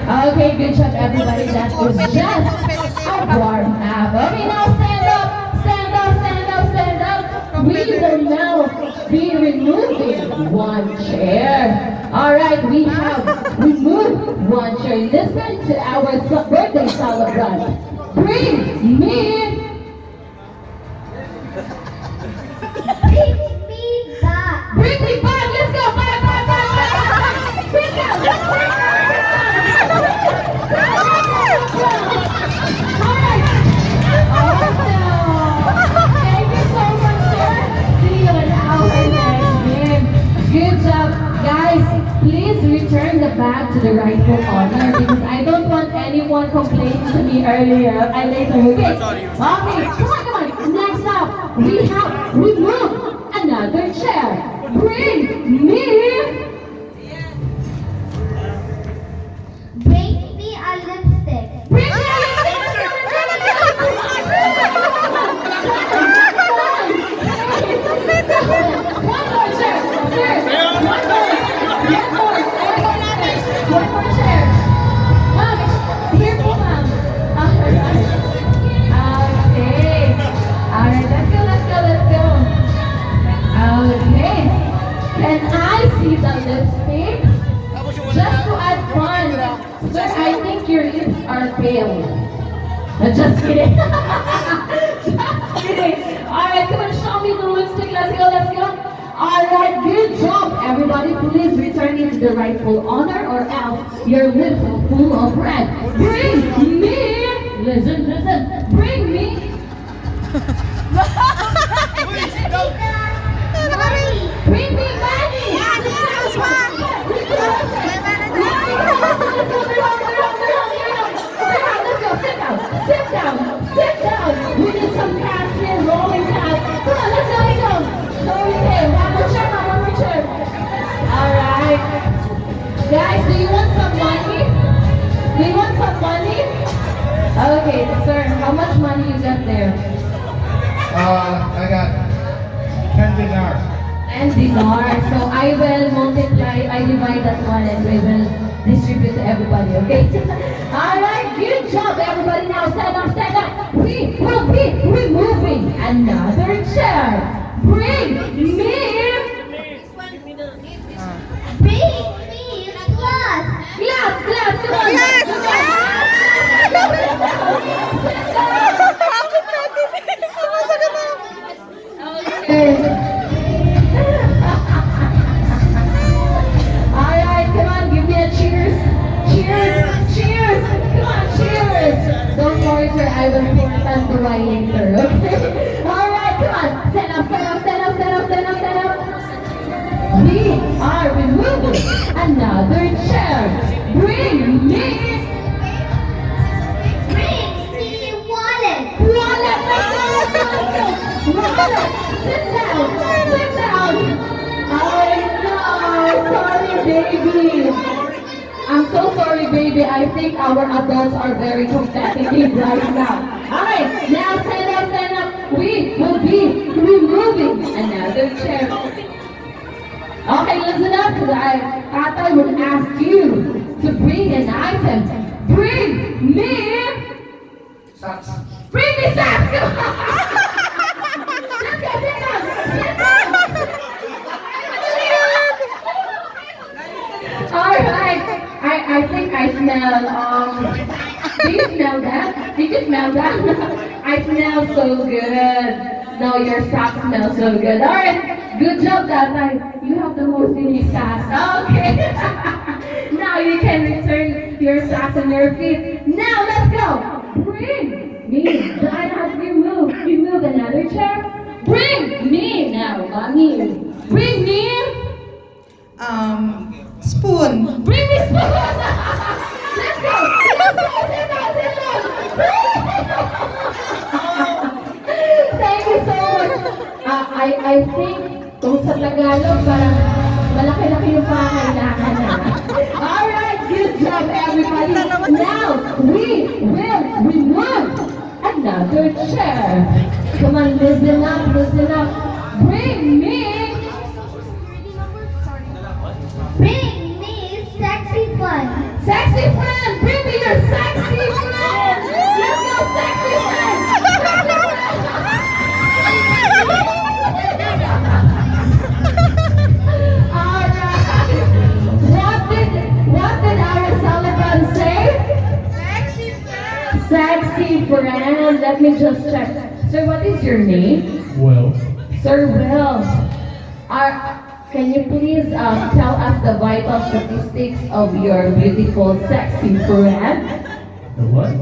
Okay, good job everybody. That was just a warm up. Okay, now stand up, stand up, stand up, stand up. We will now be removing one chair. Alright, we have removed one chair. Listen to our birthday celebrant. Bring me. Bring me back. Bring me back. Let's go. Bye, bye, bye, bye, bye. Bring down. Bring down. Alright. Awesome. Thank you so much, sir. See you in our next game. Good job. Guys, please return the bag to the rightful owner because I don't want anyone complaining to me earlier. I later, okay? Okay, come on, come on. Next up, we have removed another chair. Bring me. Bring me a lipstick. Bring me a lipstick. One more chair. Sir, one more. One more chair. Here po, ma'am. Okay. Alright, let's go, let's go, let's go. Okay. Can I see the lipstick? Just to add fun. Sir, I think your lips are pale. Just kidding. Just kidding. Alright, come on, show me the lipstick. Let's go, let's go. Alright, good job. Everybody, please return it to the rightful owner or else your lips are full of red. Bring me. Listen, listen. Bring me. Bring me money. Sit down, sit down, sit down. We need some cash here, rolling cash. Come on, let's go, let's go. Okay, one more chair, one more chair. Alright. Guys, do you want some money? Do you want some money? Okay, sir, how much money you got there? I got 10 dinars. And dinar. So I will multiply, I divide that one and we will distribute to everybody, okay? Alright, good job everybody. Now stand up, stand up. We will be removing another chair. Bring me. Bring me glass. Glass, glass, come on. Yes, Come on. Okay. Alright, come on, give me a cheers. Cheers, cheers. Come on, cheers. Don't worry, sir, I will pour tanduay later, okay? Alright, come on. Stand up, stand up, stand up, stand up, stand up, stand up. We are removing another chair. Bring me. Bring me wallet. Wallet, let's go, let's go, let's go. Wallet, sit down, sit down. Oh no, sorry baby. I'm so sorry baby, I think our adults are very competitive right now. Alright, now stand up, stand up. We will be removing another chair. Okay, listen up, because I would ask you to bring an item. Bring me. Socks. Bring me socks! Let's go, sit down! Sit down! Alright, I think I smell, do you smell that? Did you smell that? I smell so good. No, your socks smell so good. Alright, good job, Tatay. You have the most unique socks. Okay. Now you can return your socks and your feet. Now let's go. Bring me. Diana has remove another chair. Bring me now, mommy. Bring me. Spoon. Bring me spoon. Let's go. Let's go. Sit down, sit down. Thank you so much. I think kung sa Tagalog parang malaki-laki yung pangailangan na. Alright, good job everybody. Now we will remove another chair. Come on, listen up, listen up. Bring me. Bring me sexy fun. Sexy friend. me just check. Sir, what is your name? Well, Sir Will, can you please tell us the vital statistics of your beautiful, sexy friend? the what?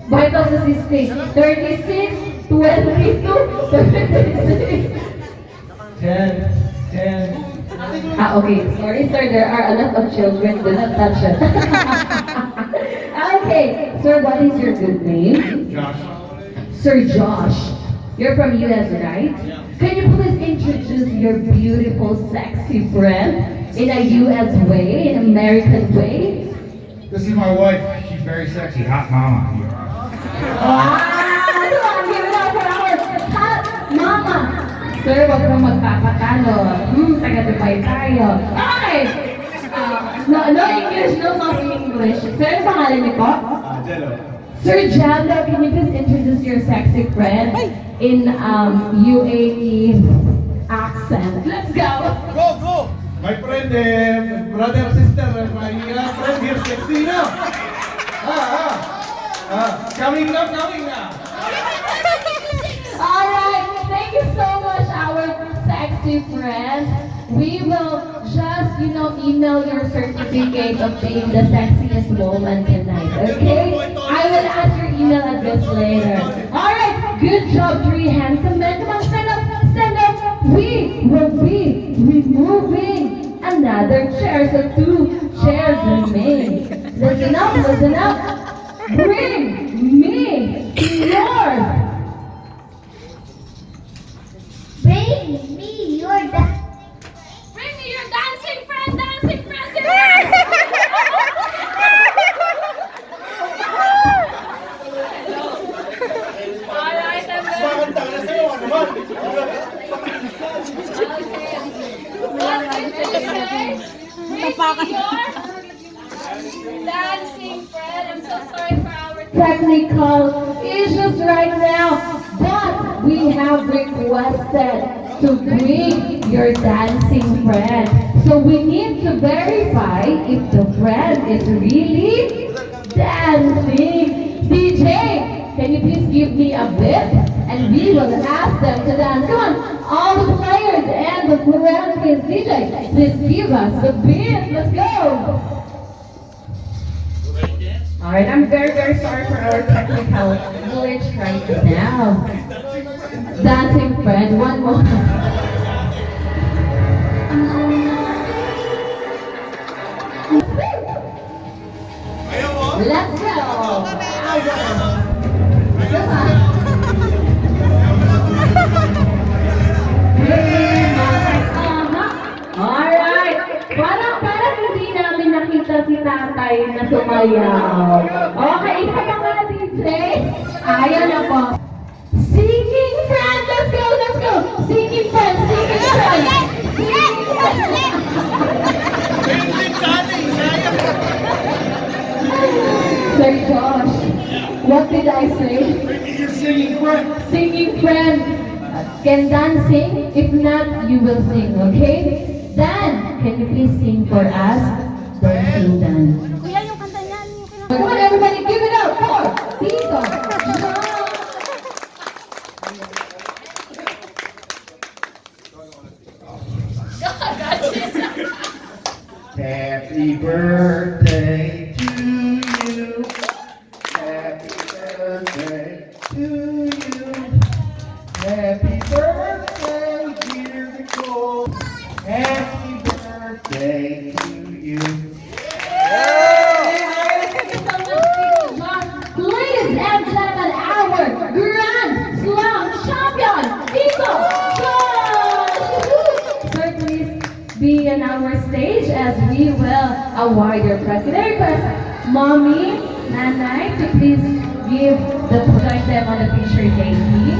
Vital statistics, 36, 22, 36. 10. Okay. Sorry, sir. There are a lot of children. Do not touch it. Okay. Sir, what is your good name? Josh. Sir Josh. You're from US, right? Can you please introduce your beautiful, sexy friend in a US way, in American way? This is my wife. She's very sexy. Hot mama. Wow! Come on, give it up for our hot mama! Sir, wag kang magpapatalo. Taga-Dubai tayo. Okay! No English, no coffee English. Sir, ang pangalan niyo po? Jello. Sir Jello, can you please introduce your sexy friend in UAE accent? Let's go! Go! My friend, brother, sister, my friend here, sexy now. Coming now. Alright, thank you so much, our sexy friends. We will just, email your certificate of being the sexiest woman tonight, okay? I will ask your email address later. Alright, good job, three handsome men. Come on, stand up. We will be removing another chair, so 2 chairs remain. Listen up. Bring me your Bring me your dancing friend. Alright, I'm dancing friend. I'm so sorry for our technical issues right now, but we have requested to bring your dancing friend. So we need to verify if the friend is really dancing. DJ, can you please give me a bit? And we will ask them to dance. Come on, all the players and the friend, please, DJ, please give us the beat. Let's go. Alright, I'm very sorry for our technical glitch right now. Dancing friend, one more. Let's go. Alright. Parang hindi namin nakita si tatay na sumayaw. Okay, isa pa nga DJ. Ayaw na po. Singing friend, let's go. Singing friend. Sir Josh, what did I say? You're singing friend. Singing friend. Can Dan sing? If not, you will sing, okay? Dan, can you please sing for us? Don't sing, Dan. Kuya, yung kanta niyan, yung Come on, everybody, give it up for Tito. Happy birthday to you. Happy birthday to you. Happy birthday, dear Nicole. Happy birthday to you. Ladies and gentlemen, our Grand Slam champion, Tito Josh! Sir, please be on our stage as we will award your prize. Can I request Mommy, Nanay to please give the join them on the picture, Katie?